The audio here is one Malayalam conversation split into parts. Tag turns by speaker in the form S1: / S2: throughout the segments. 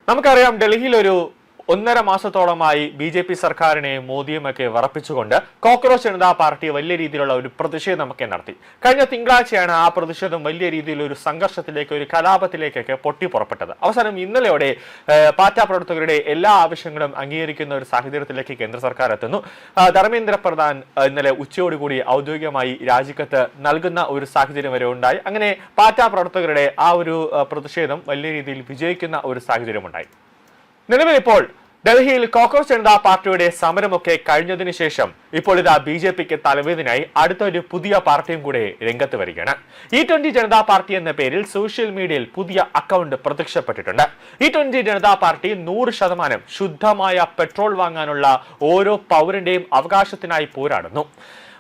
S1: നമുക്കറിയാം ഡൽഹിയിൽ ഒരു 1.5 മാസത്തോളമായി ബി.ജെ.പി. സർക്കാരിനെയും മോദിയുമൊക്കെ വിറപ്പിച്ചുകൊണ്ട് കോക്രോച്ച് ജനതാ പാർട്ടി വലിയ രീതിയിലുള്ള ഒരു പ്രതിഷേധമൊക്കെ നടത്തി. കഴിഞ്ഞ തിങ്കളാഴ്ചയാണ് ആ പ്രതിഷേധം വലിയ രീതിയിൽ ഒരു സംഘർഷത്തിലേക്ക്, ഒരു കലാപത്തിലേക്കൊക്കെ പൊട്ടിപ്പുറപ്പെട്ടത്. അവസാനം ഇന്നലെയോടെ പാർട്ടി പ്രവർത്തകരുടെ എല്ലാ ആവശ്യങ്ങളും അംഗീകരിക്കുന്ന ഒരു സാഹചര്യത്തിലേക്ക് കേന്ദ്ര സർക്കാർ എത്തുന്നു. ധർമ്മേന്ദ്ര പ്രധാൻ ഇന്നലെ ഉച്ചയോടുകൂടി ഔദ്യോഗികമായി രാജിക്കത്ത് നൽകുന്ന ഒരു സാഹചര്യം വരെ ഉണ്ടായി. അങ്ങനെ പാർട്ടി പ്രവർത്തകരുടെ ആ ഒരു പ്രതിഷേധം വലിയ രീതിയിൽ വിജയിക്കുന്ന ഒരു സാഹചര്യമുണ്ടായി. നിലവിൽ ഇപ്പോൾ ഡൽഹിയിൽ കോക്രോച്ച് ജനതാ പാർട്ടിയുടെ സമരമൊക്കെ കഴിഞ്ഞതിന് ശേഷം ഇപ്പോൾ ഇതാ ബി.ജെ.പിക്ക് തലവേദനയായി അടുത്തൊരു പുതിയ പാർട്ടിയും കൂടെ രംഗത്ത് വരികയാണ്. E20 ജനതാ പാർട്ടി എന്ന പേരിൽ സോഷ്യൽ മീഡിയയിൽ പുതിയ അക്കൗണ്ട് പ്രത്യക്ഷപ്പെട്ടിട്ടുണ്ട്. E20 ജനതാ പാർട്ടി 100% ശുദ്ധമായ പെട്രോൾ വാങ്ങാനുള്ള ഓരോ പൗരന്റെയും അവകാശത്തിനായി പോരാടുന്നു.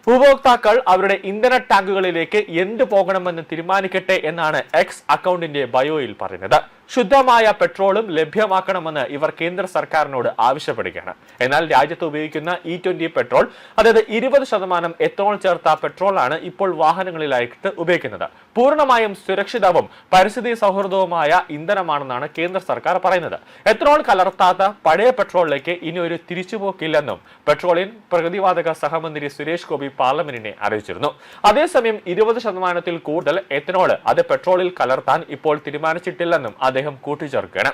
S1: ഉപഭോക്താക്കൾ അവരുടെ ഇന്ധന ടാങ്കുകളിലേക്ക് എന്ത് പോകണമെന്ന് തീരുമാനിക്കട്ടെ എന്നാണ് എക്സ് അക്കൗണ്ടിന്റെ ബയോയിൽ പറയുന്നത്. ശുദ്ധമായ പെട്രോളും ലഭ്യമാക്കണമെന്ന് ഇവർ കേന്ദ്ര സർക്കാരിനോട് ആവശ്യപ്പെടുകയാണ്. എന്നാൽ രാജ്യത്ത് ഉപയോഗിക്കുന്ന E20 പെട്രോൾ, അതായത് 20% എത്തനോൾ ചേർത്ത പെട്രോളാണ് ഇപ്പോൾ വാഹനങ്ങളിലായിട്ട് ഉപയോഗിക്കുന്നത്. പൂർണ്ണമായും സുരക്ഷിതവും പരിസ്ഥിതി സൗഹൃദവുമായ ഇന്ധനമാണെന്നാണ് കേന്ദ്ര സർക്കാർ പറയുന്നത്. എത്തനോൾ കലർത്താത്ത പഴയ പെട്രോളിലേക്ക് ഇനി ഒരു തിരിച്ചുപോക്കില്ലെന്നും പെട്രോളിയം പ്രകൃതിവാതക സഹമന്ത്രി സുരേഷ് ഗോപി പാർലമെന്റിനെ അറിയിച്ചിരുന്നു. അതേസമയം 20%-ൽ കൂടുതൽ എത്തനോൾ അത് പെട്രോളിൽ കലർത്താൻ ഇപ്പോൾ തീരുമാനിച്ചിട്ടില്ലെന്നും അദ്ദേഹം കൂട്ടിച്ചേർക്കുകയാണ്.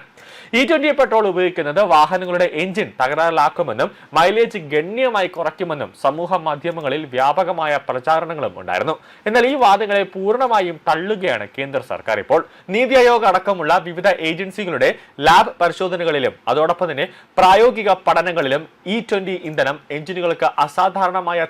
S1: E20 പെട്രോൾ ഉപയോഗിക്കുന്നത് വാഹനങ്ങളുടെ എഞ്ചിൻ തകരാറിലാക്കുമെന്നും മൈലേജ് ഗണ്യമായി കുറയ്ക്കുമെന്നും സമൂഹ മാധ്യമങ്ങളിൽ വ്യാപകമായ പ്രചാരണങ്ങളും ഉണ്ടായിരുന്നു. എന്നാൽ ഈ വാദങ്ങളെ പൂർണ്ണമായും തള്ളുകയാണ് കേന്ദ്ര സർക്കാർ. ഇപ്പോൾ നീതി ആയോഗ് അടക്കമുള്ള വിവിധ ഏജൻസികളുടെ ലാബ് പരിശോധനകളിലും അതോടൊപ്പം തന്നെ പ്രായോഗിക പഠനങ്ങളിലും E20 ഇന്ധനം എഞ്ചിനുകൾക്ക് അസാധാരണമായ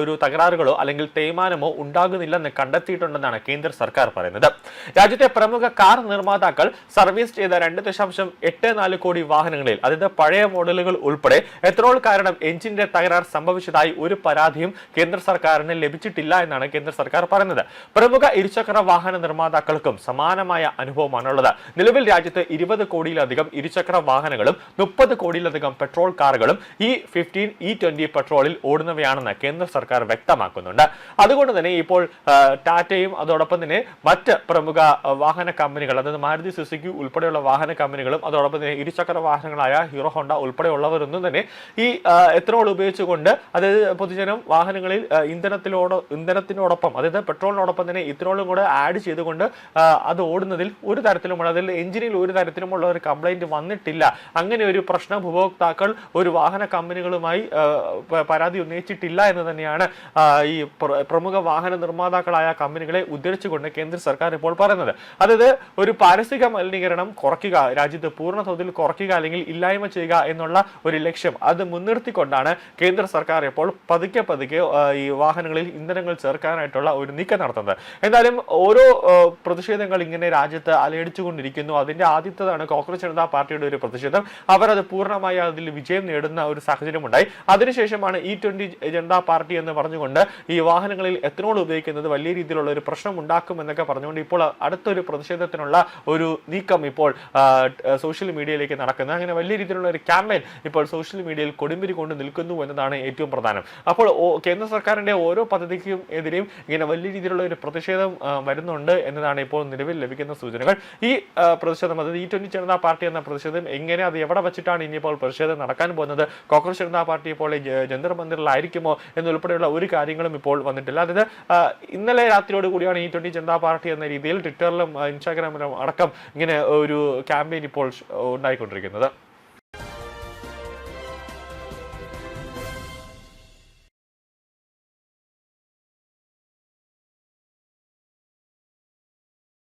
S1: ഒരു തകരാറുകളോ അല്ലെങ്കിൽ തേയ്മാനമോ ഉണ്ടാകുന്നില്ലെന്ന് കണ്ടെത്തിയിട്ടുണ്ടെന്നാണ് കേന്ദ്ര സർക്കാർ പറയുന്നത്. രാജ്യത്തെ പ്രമുഖ കാർ നിർമ്മാതാക്കൾ സർവീസ് ചെയ്ത 2.84 കോടി വാഹനങ്ങളിൽ, അതായത് പഴയ മോഡലുകൾ ഉൾപ്പെടെ എത്തനോൾ കാരണം എഞ്ചിന്റെ തകരാർ സംഭവിച്ചതായി ഒരു പരാതിയും കേന്ദ്ര സർക്കാരിന് ലഭിച്ചിട്ടില്ല എന്നാണ് കേന്ദ്ര സർക്കാർ പറയുന്നത്. പ്രമുഖ ഇരുചക്ര വാഹന നിർമ്മാതാക്കൾക്കും സമാനമായ അനുഭവമാണുള്ളത്. നിലവിൽ രാജ്യത്ത് 20 കോടിയിലധികം ഇരുചക്ര വാഹനങ്ങളും 30 കോടിയിലധികം പെട്രോൾ കാറുകളും E15 E20 പെട്രോളിൽ ഓടുന്നവയാണെന്ന് കേന്ദ്ര സർക്കാർ വ്യക്തമാക്കുന്നുണ്ട്. അതുകൊണ്ട് തന്നെ ഇപ്പോൾ ടാറ്റയും അതോടൊപ്പം തന്നെ മറ്റ് പ്രമുഖ വാഹന കമ്പനികൾ, അതായത് മാരുതി സുസുക്കി ഉൾപ്പെടെയുള്ള വാഹന കമ്പനികളും അതോടൊപ്പം തന്നെ ഇരുചക്ര വാഹനങ്ങളായ ഹീറോ ഹോണ്ട ഉൾപ്പെടെയുള്ളവരൊന്നും തന്നെ ഈ എത്തനോൾ ഉപയോഗിച്ചുകൊണ്ട്, അതായത് പൊതുജനം വാഹനങ്ങളിൽ ഇന്ധനത്തിനോടൊപ്പം, അതായത് പെട്രോളിനോടൊപ്പം തന്നെ ഇത്തനോളും കൂടെ ആഡ് ചെയ്തുകൊണ്ട് അത് ഓടുന്നതിൽ ഒരു തരത്തിലുമുള്ള, അതിൽ എഞ്ചിനിൽ ഒരു തരത്തിലുമുള്ള ഒരു കംപ്ലൈന്റ് വന്നിട്ടില്ല. അങ്ങനെ ഒരു പ്രശ്നം ഉപഭോക്താക്കൾ ഒരു വാഹന കമ്പനികളുമായി പരാതി ഉന്നയിച്ചിട്ടില്ല എന്ന് തന്നെയാണ് ഈ പ്രമുഖ വാഹന നിർമ്മാതാക്കളായ കമ്പനികളെ ഉദ്ധരിച്ചുകൊണ്ട് കേന്ദ്ര സർക്കാർ ഇപ്പോൾ പറയുന്നത്. അതായത് ഒരു പാരിസ്ഥിതിക മലിനീകരണം കുറയ്ക്കുക, രാജ്യത്ത് പൂർണ്ണ തോതിൽ കുറയ്ക്കുക അല്ലെങ്കിൽ ഇല്ലായ്മ ചെയ്യുക എന്നുള്ള ഒരു ലക്ഷ്യം അത് മുൻനിർത്തിക്കൊണ്ടാണ് കേന്ദ്ര സർക്കാർ ഇപ്പോൾ പതുക്കെ ഈ വാഹനങ്ങളിൽ ഇന്ധനങ്ങൾ ചേർക്കാനായിട്ടുള്ള ഒരു നീക്കം നടത്തുന്നത്. എന്തായാലും ഓരോ പ്രതിഷേധങ്ങൾ ഇങ്ങനെ രാജ്യത്ത് അലയടിച്ചുകൊണ്ടിരിക്കുന്നു. അതിന്റെ ആദ്യത്തേതാണ് കോക്രോച്ച് ജനതാ പാർട്ടിയുടെ ഒരു പ്രതിഷേധം. അവർ അത് പൂർണ്ണമായി അതിൽ വിജയം നേടുന്ന ഒരു സാഹചര്യമുണ്ടായി. അതിനുശേഷമാണ് E20 ജനതാ പാർട്ടി എന്ന് പറഞ്ഞുകൊണ്ട് ഈ വാഹനങ്ങളിൽ എത്തനോൾ ഉപയോഗിക്കുന്നത് വലിയ രീതിയിലുള്ള ഒരു പ്രശ്നം ഉണ്ടാക്കും എന്നൊക്കെ പറഞ്ഞുകൊണ്ട് ഇപ്പോൾ അടുത്തൊരു പ്രതിഷേധത്തിനുള്ള ഒരു നീക്കം ഇപ്പോൾ സോഷ്യൽ മീഡിയയിലേക്ക് നടക്കുന്നത്. അങ്ങനെ വലിയ രീതിയിലുള്ള ഒരു ക്യാമ്പയിൻ ഇപ്പോൾ സോഷ്യൽ മീഡിയയിൽ കൊടുമ്പിരി കൊണ്ട് നിൽക്കുന്നു എന്നതാണ് ഏറ്റവും പ്രധാനം. അപ്പോൾ കേന്ദ്ര സർക്കാരിന്റെ ഓരോ പദ്ധതിക്കും എതിരെയും ഇങ്ങനെ വലിയ രീതിയിലുള്ള ഒരു പ്രതിഷേധം വരുന്നുണ്ട് എന്നതാണ് ഇപ്പോൾ നിലവിൽ ലഭിക്കുന്ന സൂചനകൾ. ഈ പ്രതിഷേധം, അതായത് E20 ജനതാ പാർട്ടി എന്ന പ്രതിഷേധം എങ്ങനെ, അത് എവിടെ വെച്ചിട്ടാണ് ഇനിയിപ്പോൾ പ്രതിഷേധം നടക്കാൻ പോകുന്നത്, കോക്രോച്ച് ജനതാ പാർട്ടി ഇപ്പോൾ ജന്തർ മന്ദിറിലായിരിക്കുമോ എന്നുൾപ്പെടെയുള്ള ഒരു കാര്യങ്ങളും ഇപ്പോൾ വന്നിട്ടില്ല. അതായത് ഇന്നലെ രാത്രിയോട് കൂടിയാണ് E20 ജനതാ പാർട്ടി എന്ന രീതിയിൽ ട്വിറ്ററിലും ഇൻസ്റ്റാഗ്രാമിലും അടക്കം ഇങ്ങനെ ഒരു ക്യാമ്പയിൻ ഇപ്പോൾ ഉണ്ടായിക്കൊണ്ടിരിക്കുന്നത്.